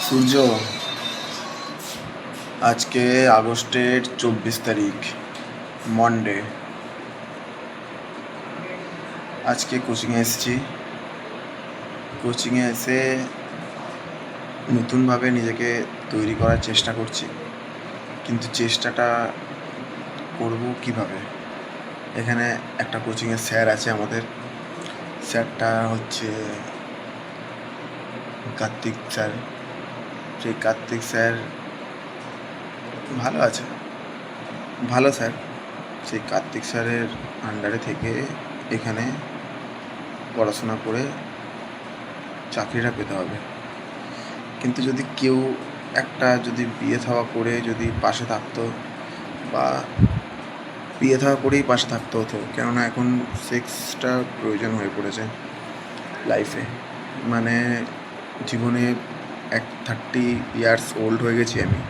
সূর্য, আজকে আগস্টের 24 তারিখ, মন্ডে। আজকে কোচিংয়ে এসেছি। কোচিংয়ে এসে নতুনভাবে নিজেকে তৈরি করার চেষ্টা করছি, কিন্তু চেষ্টাটা করব কিভাবে? এখানে একটা কোচিংয়ের স্যার আছে আমাদের। স্যারটা হচ্ছে কার্তিক স্যার। সেই কার্তিক স্যার ভালো আছে, ভালো স্যার। সেই কার্তিক স্যারের আন্ডারে থেকে এখানে পড়াশোনা করে চাকরিটা পেতে হবে। কিন্তু যদি কেউ যদি বিয়ে থাওয়া করে যদি পাশে থাকতো, বা বিয়ে থাওয়া করেই পাশে থাকতে হতো, কেননা এখন সেক্সটা প্রয়োজন হয়ে পড়েছে লাইফে। মানে জীবনে 30 ইয়ার্স ওল্ড হয়ে গেছি আমি,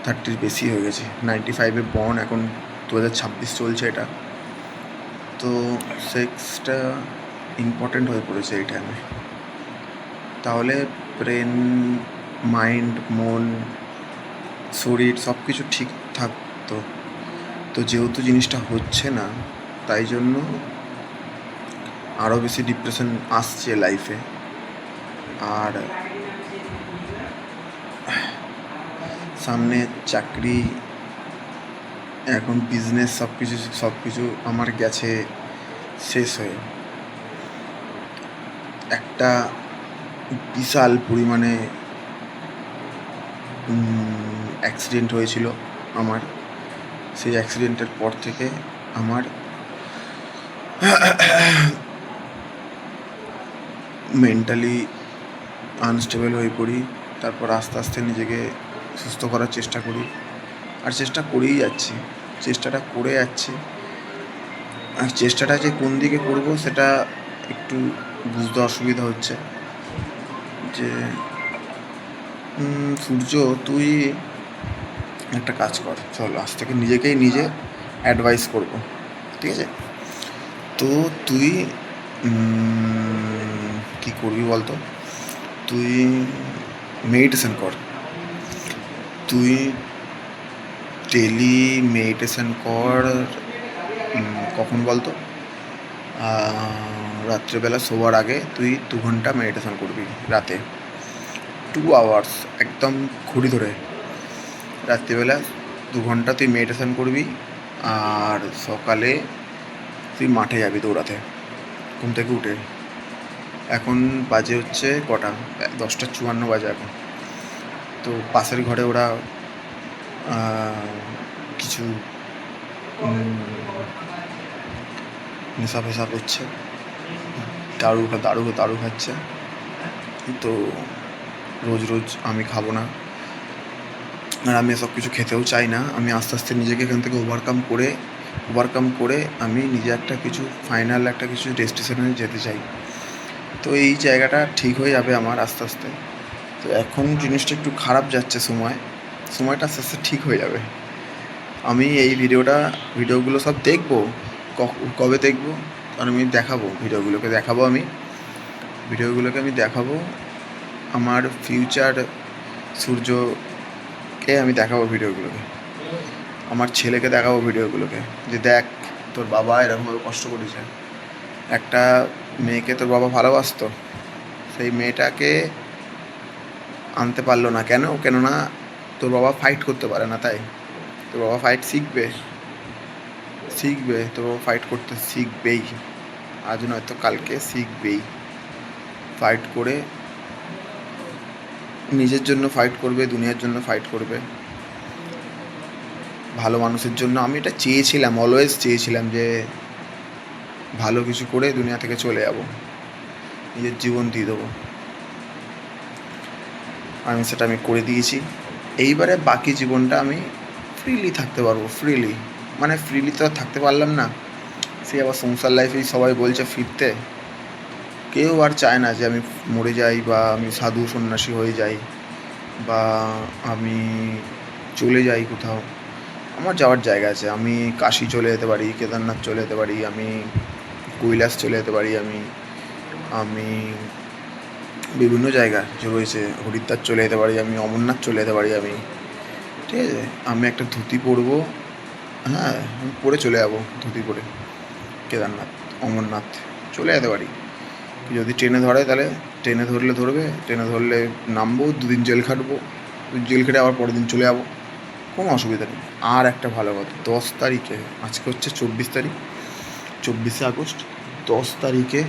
30 বেশি হয়ে গেছি। 95-এ বর্ন, এখন 2026 চলছে এটা। তো সেক্সটা ইম্পর্ট্যান্ট হয়ে পড়েছে এই টাইমে। তাহলে ব্রেন, মাইন্ড, মন, শরীর সব কিছু ঠিক থাকতো। তো যেহেতু জিনিসটা হচ্ছে না, তাই জন্য আরও বেশি ডিপ্রেশন আসছে লাইফে। আর সামনে চাকরি, এখন বিজনেস, সব কিছু আমার গেছে শেষ হয়ে। একটা বিশাল পরিমাণে অ্যাক্সিডেন্ট হয়েছিল আমার। সেই অ্যাক্সিডেন্টের পর থেকে আমার মেন্টালি আনস্টেবল হয়ে পড়ি। তারপর আস্তে আস্তে নিজেকে সুস্থ করার চেষ্টা করি, আর চেষ্টা করেই যাচ্ছি, চেষ্টাটা করে যাচ্ছি। আর চেষ্টাটা যে কোন দিকে করব সেটা একটু বুঝতে অসুবিধা হচ্ছে। যে সূর্য, তুই একটা কাজ কর, চল আজ থেকে নিজেকেই নিজে অ্যাডভাইস করব, ঠিক আছে? তো তুই কী করবি বলতো? তুই মেডিটেশন কর। তুই ডেলি মেডিটেশন কর। কখন বলতো? রাত্রেবেলা শোবার আগে তুই 2 ঘন্টা মেডিটেশন করবি রাতে, 2 আওয়ার্স, একদম ঘড়ি ধরে। রাত্রিবেলা 2 ঘন্টা তুই মেডিটেশন করবি, আর সকালে তুই মাঠে যাবি দৌড়াতে ঘুম থেকে উঠে। এখন বাজে হচ্ছে কটা? 10:54 বাজে এখন। তো পাশের ঘরে ওরা কিছু নেশা ফেশা করছে, দারু খাচ্ছে। তো রোজ রোজ আমি খাবো না, আর আমি এসব কিছু খেতেও চাই না। আমি আস্তে আস্তে নিজেকে এখান থেকে ওভারকাম করে আমি নিজে ফাইনাল একটা কিছু ডেস্টিনেশনে যেতে চাই। তো এই জায়গাটা ঠিক হয়ে যাবে আমার আস্তে আস্তে। তো এখন জিনিসটা একটু খারাপ যাচ্ছে, সময়টা আস্তে আস্তে ঠিক হয়ে যাবে। আমি এই ভিডিওগুলো সব দেখবো। কবে দেখবো? কারণ আমি ভিডিওগুলোকে দেখাবো আমার ফিউচার সূর্যকে। আমি দেখাবো ভিডিওগুলোকে, আমার ছেলেকে দেখাবো ভিডিওগুলোকে, যে দেখ তোর বাবা এরকমভাবে কষ্ট করেছে। একটা মেয়েকে তোর বাবা ভালোবাসতো, সেই মেয়েটাকে আনতে পারলো না। কেননা তোর বাবা ফাইট করতে পারে না, তাই। তোর বাবা ফাইট শিখবে, তোর বাবা ফাইট করতে শিখবেই, আজ নয়তো কালকে শিখবেই। ফাইট করে নিজের জন্য ফাইট করবে, দুনিয়ার জন্য ফাইট করবে, ভালো মানুষের জন্য। আমি এটা অলওয়েজ চেয়েছিলাম যে ভালো কিছু করে দুনিয়া থেকে চলে যাব, নিজের জীবন দিয়ে দেবো। সেটা আমি করে দিয়েছি। এইবারে বাকি জীবনটা আমি ফ্রিলি থাকতে পারবো। মানে ফ্রিলি তো আর থাকতে পারলাম না, সে আবার সংসার লাইফেই সবাই বলছে ফিরতে। কেউ আর চায় না যে আমি মরে যাই, বা আমি সাধু সন্ন্যাসী হয়ে যাই, বা আমি চলে যাই কোথাও। আমার যাওয়ার জায়গা আছে। আমি কাশী চলে যেতে পারি, কেদারনাথ চলে যেতে পারি, আমি কৈলাস চলে যেতে পারি, আমি বিভিন্ন জায়গা যে রয়েছে, হরিদ্বার চলে যেতে পারি আমি, অমরনাথ চলে যেতে পারি আমি, ঠিক আছে? আমি একটা ধুতি পরবো, হ্যাঁ, আমি পরে চলে যাবো ধুতি পরে কেদারনাথ, অমরনাথ চলে যেতে পারি। যদি ট্রেনে ধরে তাহলে ট্রেনে ধরলে ধরবে, ট্রেনে ধরলে নামবো, 2 দিন জেল খাটবো, জেল খেটে আবার পরের দিন চলে যাবো, কোনো অসুবিধা নেই। আর একটা ভালো কথা, 10 তারিখে, আজকে হচ্ছে 24 তারিখ, 24শে আগস্ট, 10 তারিখে,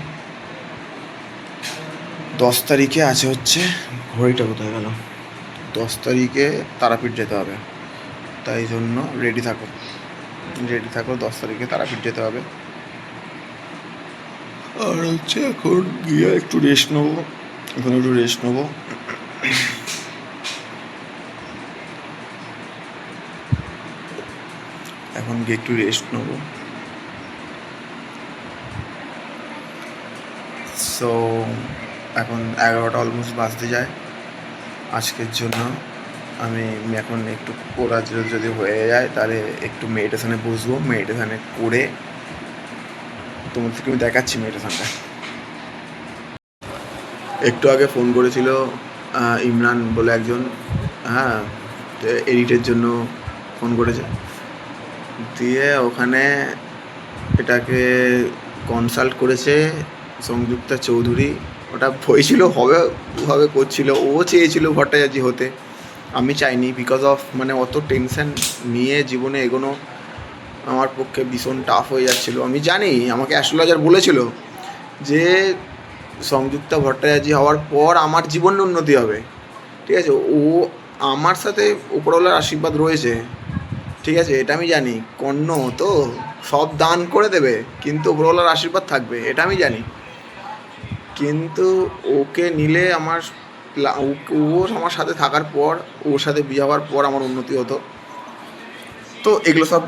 10 তারিখে আছে হচ্ছে, ঘড়িটা কোথায় গেল, 10 তারিখে তারাপীঠ যেতে হবে, তাই জন্য রেডি থাকো, রেডি থাকো, 10 তারিখে তারাপীঠ যেতে হবে। আর হচ্ছে এখন গিয়ে একটু রেস্ট নেবো, এখন একটু রেস্ট নেবো। এখন গিয়ে একটু রেস্ট নেবো। সো এখন 11টা অলমোস্ট বাজতে যায়। আজকের জন্য আমি এখন একটু ওরা যদি হয়ে যায় তাহলে একটু মেডিটেশানে বসবো, মেডিটেশানে করে তোমাদেরকে আমি দেখাচ্ছি মেডিটেশানটা। একটু আগে ফোন করেছিল ইমরান বলে একজন, হ্যাঁ, এডিটের জন্য ফোন করেছে, দিয়ে ওখানে এটাকে কনসাল্ট করেছে সংযুক্তা চৌধুরী। ওটা হয়েছিল, হবে করছিল, ও চেয়েছিল ভট্টাচার্য হতে, আমি চাইনি, বিকজ অফ মানে অত টেনশন নিয়ে জীবনে এগোনো আমার পক্ষে ভীষণ টাফ হয়ে যাচ্ছিলো। আমি জানি, আমাকে অ্যাস্ট্রোলজার বলেছিল যে সংযুক্তা ভট্টাচার্য হওয়ার পর আমার জীবনের উন্নতি হবে, ঠিক আছে? ও আমার সাথে উপরওয়ালার আশীর্বাদ রয়েছে, ঠিক আছে, এটা আমি জানি। কর্ণ তো সব দান করে দেবে, কিন্তু উপরওয়ালার আশীর্বাদ থাকবে, এটা আমি জানি। কিন্তু ওকে নিলে আমার ও আমার সাথে থাকার পর, ওর সাথে বিয়ে হওয়ার পর আমার উন্নতি হতো। তো এগুলো সব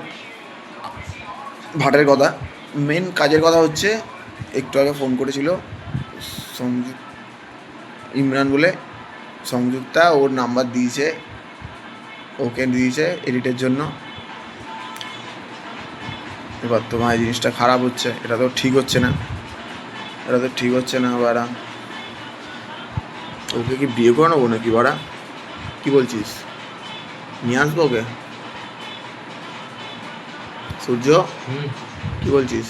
ভাটের কথা। মেন কাজের কথা হচ্ছে, একটু আগে ফোন করেছিল ইমরান বলে, সংযুক্তা ওর নাম্বার দিয়েছে, ওকে দিয়েছে এডিটের জন্য। এবার তোমার এই জিনিসটা খারাপ হচ্ছে, এটা তো ঠিক হচ্ছে না, এটা তো ঠিক হচ্ছে না। বাড়া, ওকে কি বিয়ে করে নেবো নাকি বাড়া? কী বলছিস, নিয়ে আসবো ওকে? সূর্য, কি বলছিস,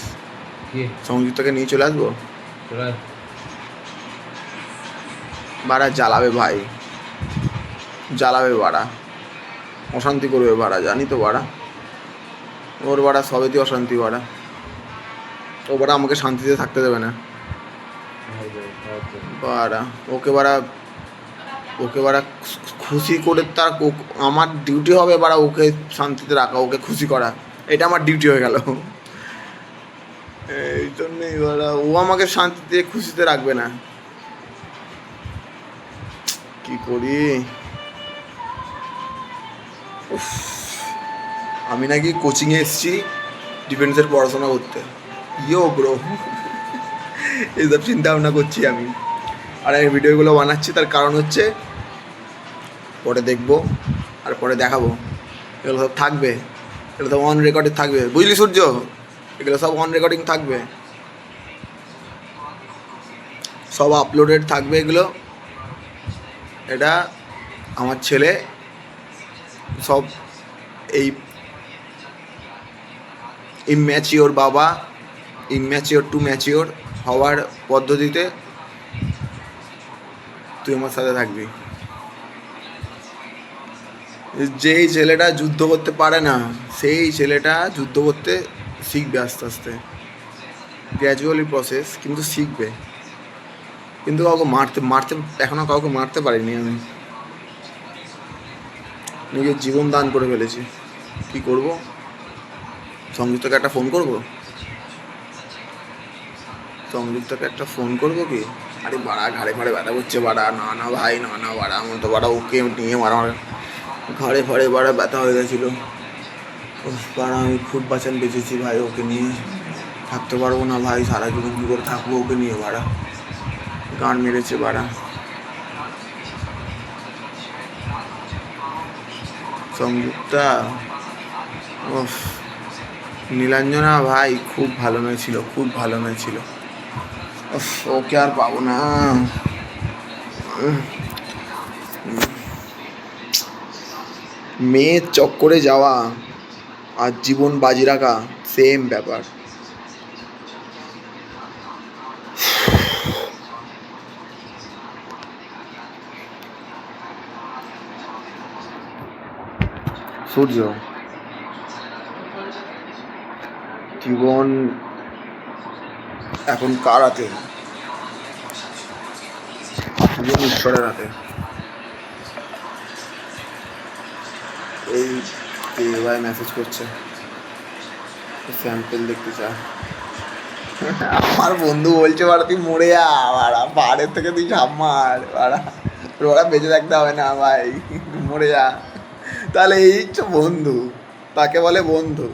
সংযুক্তাকে নিয়ে চলে আসবো? বাড়া জ্বালাবে ভাই, জ্বালাবে বাড়া, অশান্তি করবে বাড়া, জানি তো বাড়া, ওর বাড়া সবেতেই অশান্তি বাড়া, ও বাড়া আমাকে শান্তিতে থাকতে দেবে না বাড়া। ওকে বাড়া খুশি করে তার, আমার ডিউটি হবে বাড়া ওকে শান্তিতে রাখা, ওকে খুশি করা, এটা আমার ডিউটি হয়ে গেল। এই জন্যই বাড়া ও আমাকে শান্তিতে খুশিতে রাখবে না, কি করি। আমি নাকি কোচিংয়ে এসেছি ডিফেন্সের পড়াশোনা করতে, ইয়ো ব্রো, এইসব চিন্তা ভাবনা করছি আমি। আর এই ভিডিওগুলো বানাচ্ছি তার কারণ হচ্ছে, পরে দেখবো আর পরে দেখাবো, এগুলো সব থাকবে, এগুলো সব অন রেকর্ডিং থাকবে, বুঝলি সূর্য? এগুলো সব অন রেকর্ডিং থাকবে, সব আপলোডেড থাকবে এগুলো। এটা আমার ছেলে সব এই ইম্যাচিওর বাবা, ইম্যাচিওর টু ম্যাচিওর হওয়ার পদ্ধতিতে তুই আমার সাথে থাকবি। যেই ছেলেটা যুদ্ধ করতে পারে না, সেই ছেলেটা যুদ্ধ করতে শিখবে আস্তে আস্তে, গ্র্যাজুয়ালি প্রসেস, কিন্তু শিখবে। কিন্তু কাউকে মারতে এখনও কাউকে মারতে পারিনি আমি, নিজের জীবন দান করে ফেলেছি। কি করব? সংযুক্তকে একটা ফোন করব, সংযুক্তকে একটা ফোন করব কি? আরে বাড়া, ঘাড়ে ফাড়ে ব্যথা করছে বাড়া, না না ভাই, না না বাড়া, আমার তো বাড়া ওকে নিয়ে মারা, ঘাড়ে ফাড়ে বাড়া ব্যথা হয়ে গেছিলো বাড়া। আমি খুব বাঁচান বেঁচেছি ভাই, ওকে নিয়ে থাকতে পারবো না ভাই, সারা জীবন কী করে থাকবো ওকে নিয়ে বাড়া, গান মেরেছে বাড়া। সংযুক্তা, ওফ, নীলাঞ্জনা ভাই খুব ভালো মেয়ে ছিল, খুব ভালো মেয়ে ছিল, ওকে আর পাবো না। মেয়ের চক্করে যাওয়া আর জীবন বাজি রাখা সেম ব্যাপার। সূর্য, জীবন এখন কার হাতে? জীবন ঈশ্বরের হাতে। এই ভাই মেসেজ করছে, স্যাম্পেল দেখতে চায়। আমার বন্ধু বলছে বাড়া তুই মরে যা বাড়া, পাহাড়ের থেকে তুই ঝাঁপ মার বাড়া, ওরা বেঁচে থাকতে হবে না ভাই, মরে যা। তাহলে এই তো বন্ধু, তাকে বলে বন্ধু?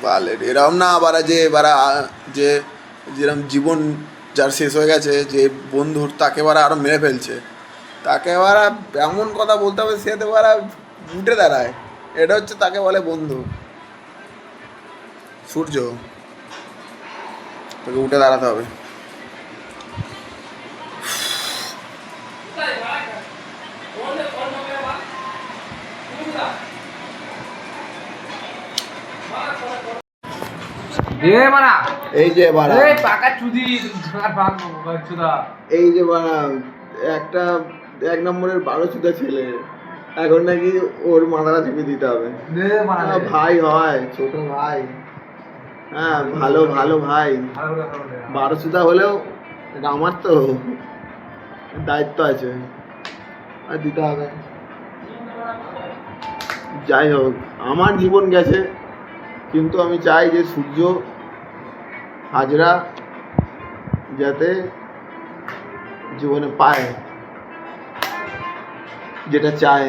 বলে এরম না বাড়া যে বাড়া, যে যেরকম জীবন যার শেষ হয়ে গেছে, যে বন্ধুর তাকে বাড়া আরো মেরে ফেলছে, তাকে বাড়া এমন কথা বলতে হবে সে তো বাড়া উঠে দাঁড়ায়। এটা হচ্ছে তাকে বলে বন্ধু। সূর্য, তোকে উঠে দাঁড়াতে হবে। এই যে বাড়া, এই যে বাড়া একটা 1 নম্বরের 12 ছেলে, এখন নাকি ওর মাথাটা চেপে দিতে হবে। ভাই হয়, ছোট ভাই, হ্যাঁ ভালো ভালো ভাই, 12 হলেও আমার তো দায়িত্ব আছে আর দিতে হবে। যাই হোক, আমার জীবন গেছে, কিন্তু আমি চাই যে সূর্য হাজরা যাতে জীবনে পায় যেটা চায়।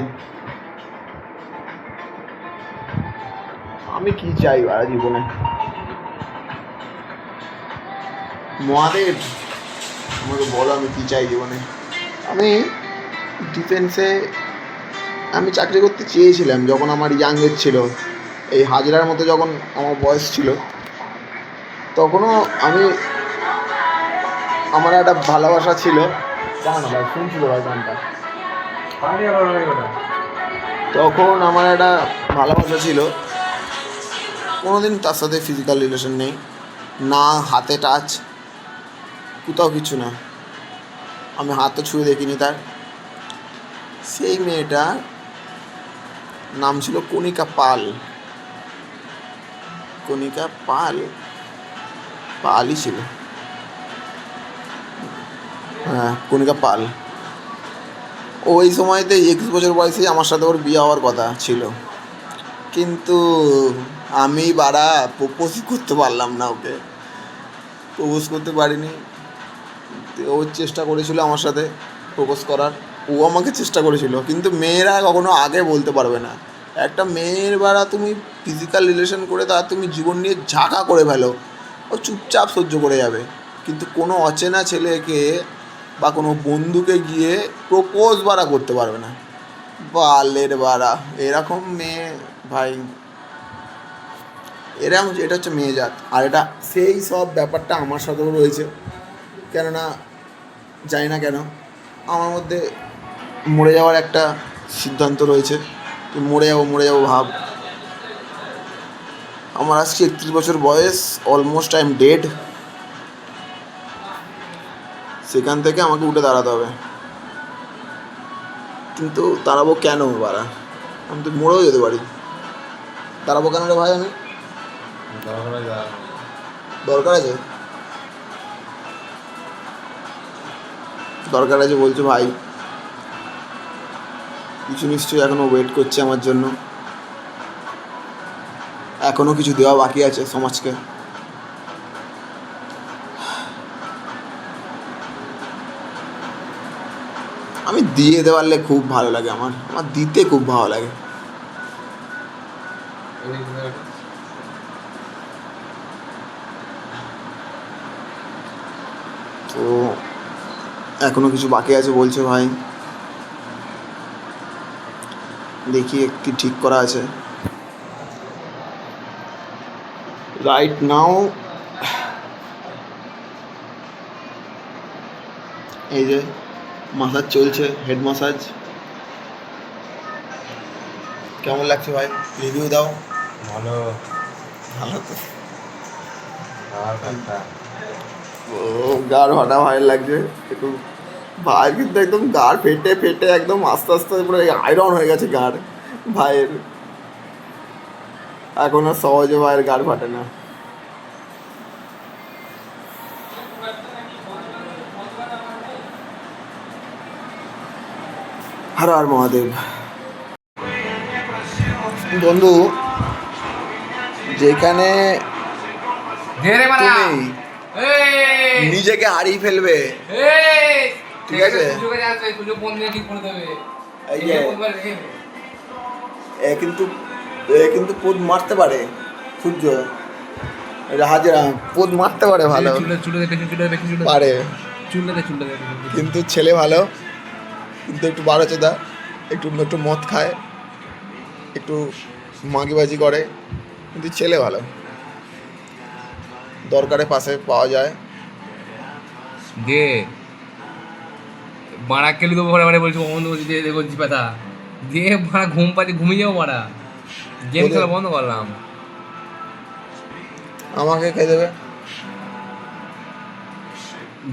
আমি কি চাই বাড়া জীবনে? মহাদেব আমাকে বলো আমি কি চাই জীবনে। আমি ডিফেন্সে আমি চাকরি করতে চেয়েছিলাম যখন আমার ইয়াংয়ের ছিল, এই হাজরার মতো যখন আমার বয়স ছিল, তখনও আমি, আমার একটা ভালোবাসা ছিল। জানো না ভাই, শুনছিল ভাই গানটা, তখন আমার একটা ভালোবাসা ছিল। কোনোদিন তার সাথে ফিজিক্যাল রিলেশন নেই, না হাতে টাচ, কোথাও কিছু না, আমি হাতও ছুঁয়ে দেখিনি তার। সেই মেয়েটার নাম ছিল কণিকা পাল। কণিকা পাল, পালই ছিল, হ্যাঁ কণিকা পাল। ওই সময়তে 21 বছর বয়সে আমার সাথে ওর বিয়ে হওয়ার কথা ছিল, কিন্তু আমি বাড়া প্রপোজই করতে পারলাম না ওকে, প্রপোজ করতে পারিনি। ও চেষ্টা করেছিল আমার সাথে প্রপোজ করার, ও আমাকে চেষ্টা করেছিল, কিন্তু মেয়েরা কখনো আগে বলতে পারবে না। একটা মেয়ের বাড়া তুমি ফিজিক্যাল রিলেশন করে তার তুমি জীবন নিয়ে ঝাঁকা করে ফেলো, ও চুপচাপ সহ্য করে যাবে, কিন্তু কোনো অচেনা ছেলেকে বা কোনো বন্ধুকে গিয়ে প্রপোজ বাড়া করতে পারবে না। বালের বাড়া এরকম মেয়ে ভাই, এরকম, এটা হচ্ছে মেয়ে জাত। আর এটা সেই সব ব্যাপারটা আমার সাথেও রয়েছে, কেননা জানি না কেন আমার মধ্যে মরে যাওয়ার একটা সিদ্ধান্ত রয়েছে, মরে যাবো ভাব। আমার আজকে 31 বছর বয়স, অলমোস্ট আই এম ডেড। সেখান থেকে আমাকে উঠে দাঁড়াতে হবে, কিন্তু দাঁড়াবো কেন বাড়া? আমি তো মরেও যেতে পারি, দাঁড়াবো কেন রে ভাই? আমি দরকার আছে, দরকার আছে বলছো ভাই, কিছু নিশ্চয়ই এখনো ওয়েট করছে আমার জন্য, এখনো কিছু দেওয়া বাকি আছে সমাজকে। আমি দিয়ে দিতে পারলে খুব ভালো লাগে, আমার আমার দিতে খুব ভালো লাগে। তো এখনো কিছু বাকি আছে বলছে ভাই, দেখি কি ঠিক করা আছে। রাইট নাও এই যে মাসাজ চলছে, হেড মাসাজ। কেমন লাগছে ভাই, রিভিউ দাও। ভালো। ভালো তো। কথা ও গাড় ফাটা ভাই লাগছে একটু। ভাই কিন্তু একদম গাড় ফেটে ফেটে একদম আস্তে আস্তে পুরো আয়রন হয়ে গেছে গাড় ভাইয়ের। এখন আর সহজে ভাইয়ের গাড় ফাটে না। হর হর মহাদেব। বন্ধু, যেখানে তুমি নিজেকে হারিয়ে ফেলবে, ঠিক আছে, এই যে এ কিন্তু পোদ মারতে পারে সূর্য, হাজিরা পোদ মারতে পারে ভালো পারে, কিন্তু ছেলে ভালো, কিন্তু একটু বারোচোদা, একটু একটু মদ খায়, একটু মাগিবাজি করে, কিন্তু ছেলে ভালো, দরকারে পাশে পাওয়া যায়। দে মারা খেলি তো ঘরে ঘরে বলছি বন্ধ করছি দিয়ে দেখছি পাতা দিয়ে মারা ঘুম পাচ্ছি, ঘুমিয়ে যাবো মারা, গেম খেলা বন্ধ করলাম। আমাকে খেয়ে দেবে,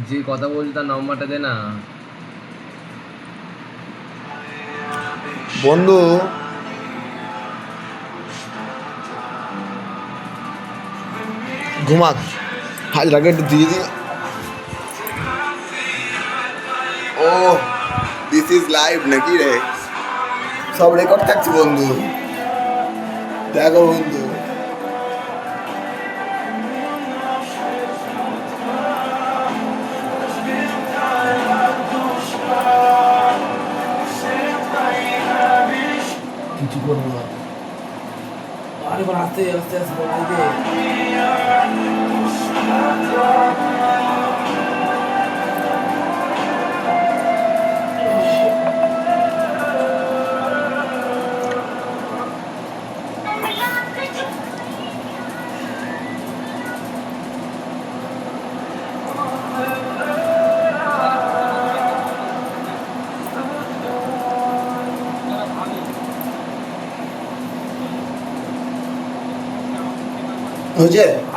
যে কথা বলছি তার নাম্বারটা দে না। বন্ধু ঘুমাক, হাজরাকে একটু দিয়ে দিই। ও দিস ইজ লাইভ নাকি রে, সব রেকর্ড থাকছে বন্ধু, দেখো বন্ধু। কিছু করবো না, আরে বার আস্তে আস্তে আস্তে বলতে হয়েছে।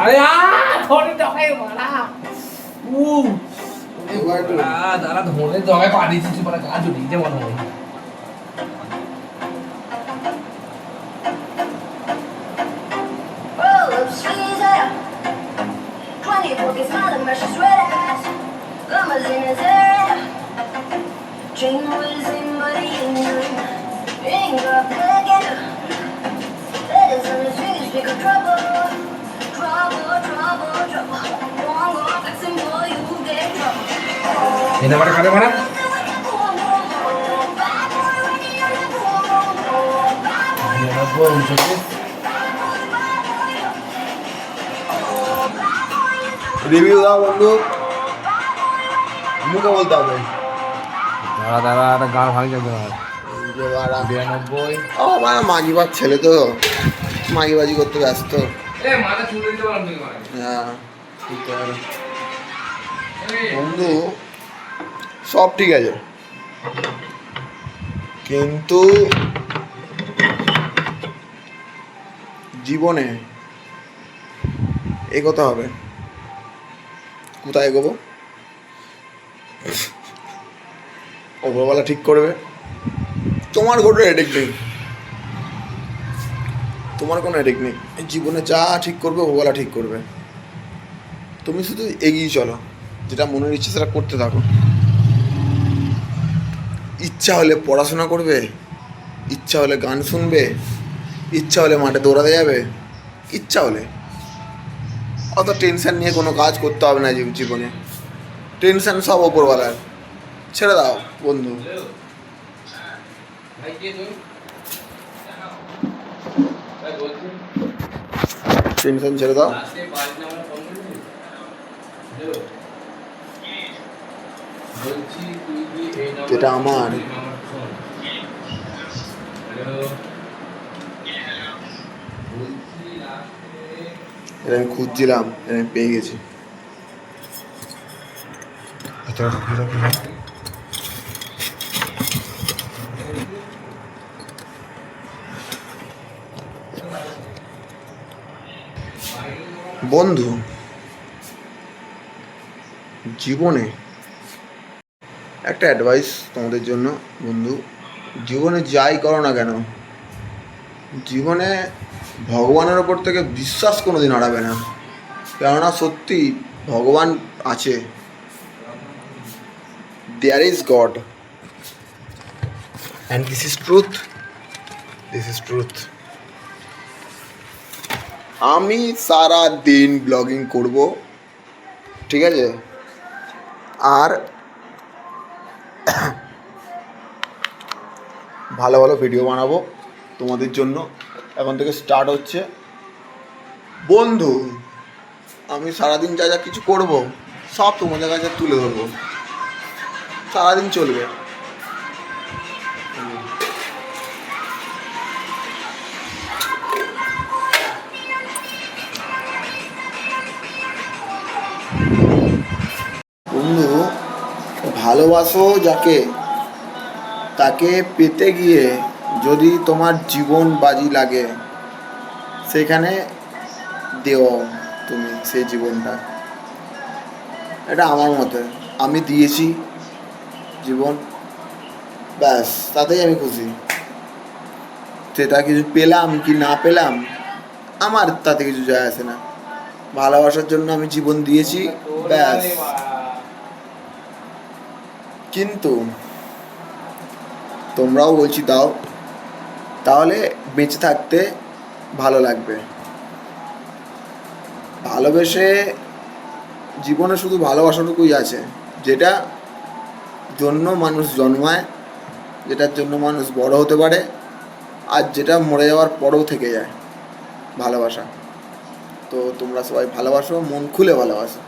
আরে ধরে দগাই মারা দাঁড়া ধরে দগাই পা দিয়েছি পারা গা জড়িয়ে যে মনে হয়। এনে মারা খাবে মারা রিভিউ দাও বন্ধু, মুখে বলতে হবে। দাঁড়া দাঁড়া একটা গান ভাঙি যাবে না। 92 আমার মাগিবার ছেলে তো মাগিবাজি করতে ব্যস্ত। হ্যাঁ বন্ধু সব ঠিক আছে, কিন্তু জীবনে এগোতে হবে। কোথায় এগোবো ওপরওয়ালা ঠিক করবে, তোমার কোনো হেডেক নেই, তোমার কোনো হেডেক নেই। জীবনে যা ঠিক করবে ওপরওয়ালা ঠিক করবে, তুমি শুধু এগিয়ে চলো, যেটা মনের ইচ্ছে সেটা করতে থাকো। ইচ্ছা হলে পড়াশোনা করবে, ইচ্ছা হলে গান শুনবে, ইচ্ছা হলে মাঠে দৌড়াতে যাবে, ইচ্ছা হলে। অত টেনশন নিয়ে কোনো কাজ করতে হবে না জীবনে, টেনশন সব ওপরওয়ালার, ছেড়ে দাও বন্ধু। টেনশন ছেড়ে দাও। এটা আমার, এটা আমি খুঁজছিলাম, এটা আমি পেয়ে গেছি। বন্ধু, জীবনে একটা অ্যাডভাইস তোমাদের জন্য। বন্ধু, জীবনে যাই করো না কেন, জীবনে ভগবানের ওপর থেকে বিশ্বাস কোনো দিন হারাবে না। কেননা সত্যি ভগবান আছে। There is God and this is truth. This is truth. আমি সারা দিন ব্লগিং করব, ঠিক আছে, আর ভালো ভালো ভিডিও বানাবো তোমাদের জন্য। এখন থেকে স্টার্ট হচ্ছে। বন্ধু, আমি সারাদিন যা যা কিছু করব সব তোমাদের কাছে তুলে ধরবো, সারাদিন চলবে। বন্ধু, ভালোবাসো যাকে, তাকে পেতে গিয়ে যদি তোমার জীবন বাজি লাগে, সেখানে দেও তুমি সেই জীবনটা। এটা আমার মতে। আমি দিয়েছি জীবন, ব্যাস তাতেই আমি খুশি। সেটা কিছু পেলাম কি না পেলাম আমার তাতে কিছু যায় আসে না। ভালোবাসার জন্য আমি জীবন দিয়েছি, ব্যাস। কিন্তু তোমরাও বলছি দাও, তাহলে বেঁচে থাকতে ভালো লাগবে। ভালোবেসে জীবনে শুধু ভালোবাসাটুকুই আছে, যেটা জন্য মানুষ জন্মায়, যেটার জন্য মানুষ বড় হতে পারে, আর যেটা মরে যাওয়ার পরেও থেকে যায়, ভালোবাসা। তো তোমরা সবাই ভালোবাসো, মন খুলে ভালোবাসো।